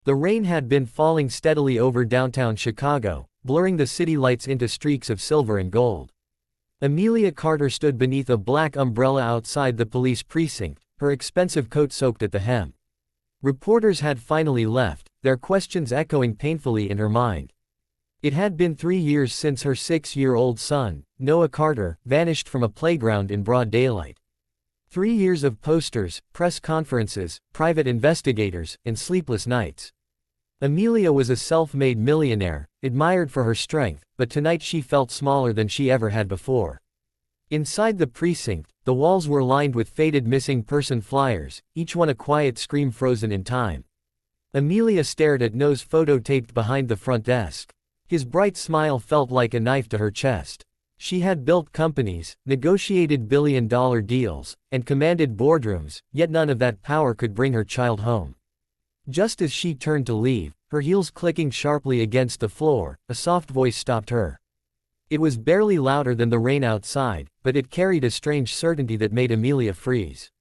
The rain had been falling steadily over downtown Chicago, blurring the city lights into streaks of silver and gold. Amelia Carter stood beneath a black umbrella outside the police precinct, her expensive coat soaked at the hem. Reporters had finally left, their questions echoing painfully in her mind. It had been 3 years since her 6-year-old son, Noah Carter, vanished from a playground in broad daylight. 3 years of posters, press conferences, private investigators, and sleepless nights. Amelia was a self-made millionaire, admired for her strength, but tonight she felt smaller than she ever had before. Inside the precinct, the walls were lined with faded missing person flyers, each one a quiet scream frozen in time. Amelia stared at Noah's photo taped behind the front desk. His bright smile felt like a knife to her chest. She had built companies, negotiated billion-dollar deals, and commanded boardrooms, yet none of that power could bring her child home. Just as she turned to leave, her heels clicking sharply against the floor, a soft voice stopped her. It was barely louder than the rain outside, but it carried a strange certainty that made Amelia freeze.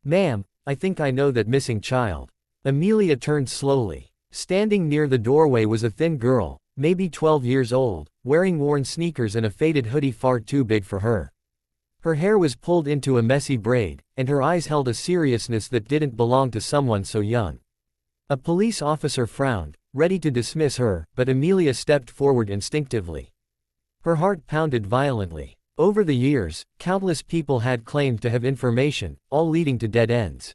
"Ma'am, I think I know that missing child." Amelia turned slowly. Standing near the doorway was a thin girl, maybe 12 years old, wearing worn sneakers and a faded hoodie far too big for her. Her hair was pulled into a messy braid, and her eyes held a seriousness that didn't belong to someone so young. A police officer frowned, ready to dismiss her, but Amelia stepped forward instinctively. Her heart pounded violently. Over the years, countless people had claimed to have information, all leading to dead ends.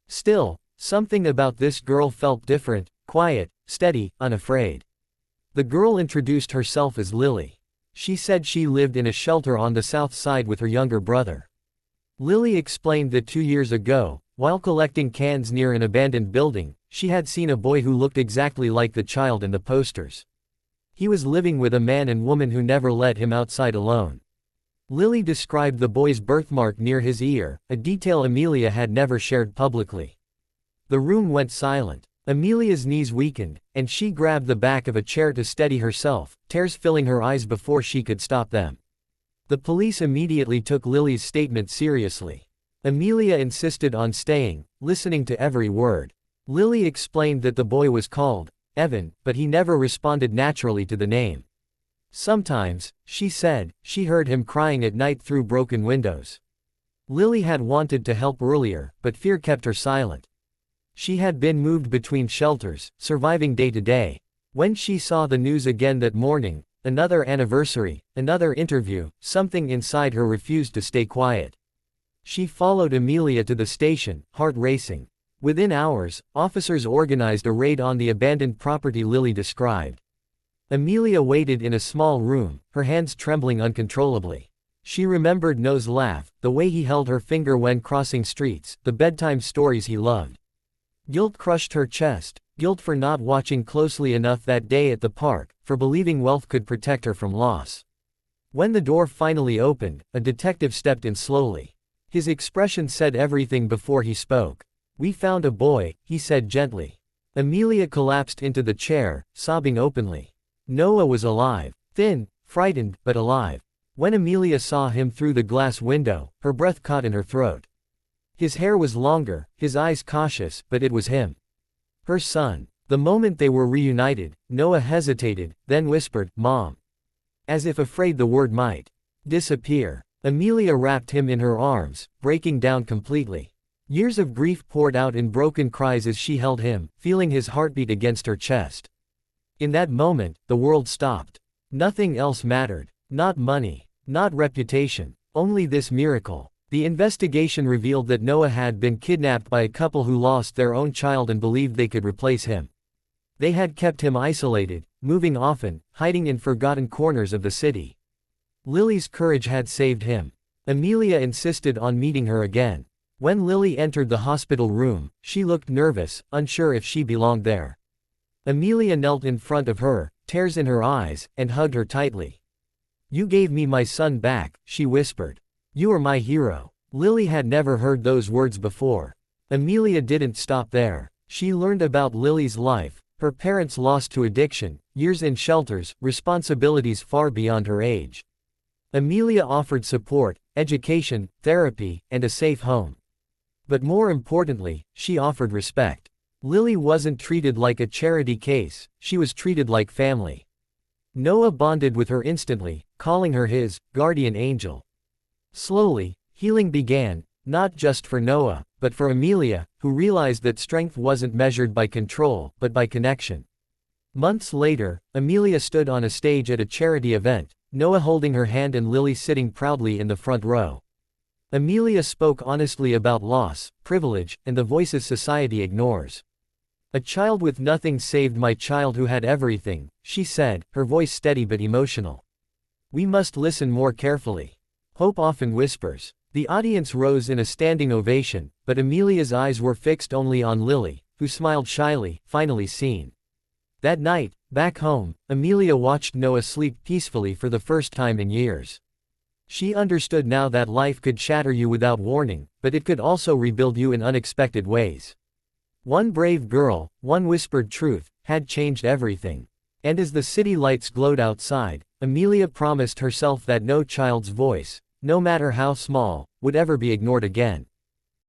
Still, something about this girl felt different, quiet, steady, unafraid. The girl introduced herself as Lily. She said she lived in a shelter on the south side with her younger brother. Lily explained that 2 years ago, while collecting cans near an abandoned building, she had seen a boy who looked exactly like the child in the posters. He was living with a man and woman who never let him outside alone. Lily described the boy's birthmark near his ear, a detail Amelia had never shared publicly. The room went silent. Amelia's knees weakened, and she grabbed the back of a chair to steady herself, tears filling her eyes before she could stop them. The police immediately took Lily's statement seriously. Amelia insisted on staying, listening to every word. Lily explained that the boy was called Evan, but he never responded naturally to the name. Sometimes, she said, she heard him crying at night through broken windows. Lily had wanted to help earlier, but fear kept her silent. She had been moved between shelters, surviving day to day. When she saw the news again that morning, another anniversary, another interview, something inside her refused to stay quiet. She followed Amelia to the station, heart racing. Within hours, officers organized a raid on the abandoned property Lily described. Amelia waited in a small room, her hands trembling uncontrollably. She remembered Noah's laugh, the way he held her finger when crossing streets, the bedtime stories he loved. Guilt crushed her chest, guilt for not watching closely enough that day at the park, for believing wealth could protect her from loss. When the door finally opened, a detective stepped in slowly. His expression said everything before he spoke. "We found a boy," he said gently. Amelia collapsed into the chair, sobbing openly. Noah was alive. Thin, frightened, but alive. When Amelia saw him through the glass window, her breath caught in her throat. His hair was longer, his eyes cautious, but it was him. Her son. The moment they were reunited, Noah hesitated, then whispered, "Mom." As if afraid the word might disappear. Amelia wrapped him in her arms, breaking down completely. Years of grief poured out in broken cries as she held him, feeling his heartbeat against her chest. In that moment, the world stopped. Nothing else mattered. Not money. Not reputation. Only this miracle. The investigation revealed that Noah had been kidnapped by a couple who lost their own child and believed they could replace him. They had kept him isolated, moving often, hiding in forgotten corners of the city. Lily's courage had saved him. Amelia insisted on meeting her again. When Lily entered the hospital room, she looked nervous, unsure if she belonged there. Amelia knelt in front of her, tears in her eyes, and hugged her tightly. "You gave me my son back," she whispered. "You are my hero." Lily had never heard those words before. Amelia didn't stop there. She learned about Lily's life, her parents lost to addiction, years in shelters, responsibilities far beyond her age. Amelia offered support, education, therapy, and a safe home. But more importantly, she offered respect. Lily wasn't treated like a charity case, she was treated like family. Noah bonded with her instantly, calling her his guardian angel. Slowly, healing began, not just for Noah, but for Amelia, who realized that strength wasn't measured by control, but by connection. Months later, Amelia stood on a stage at a charity event, Noah holding her hand and Lily sitting proudly in the front row. Amelia spoke honestly about loss, privilege, and the voices society ignores. "A child with nothing saved my child who had everything," she said, her voice steady but emotional. "We must listen more carefully. Hope often whispers." The audience rose in a standing ovation, but Amelia's eyes were fixed only on Lily, who smiled shyly, finally seen. That night, back home, Amelia watched Noah sleep peacefully for the first time in years. She understood now that life could shatter you without warning, but it could also rebuild you in unexpected ways. One brave girl, one whispered truth, had changed everything. And as the city lights glowed outside, Amelia promised herself that no child's voice, no matter how small, would ever be ignored again.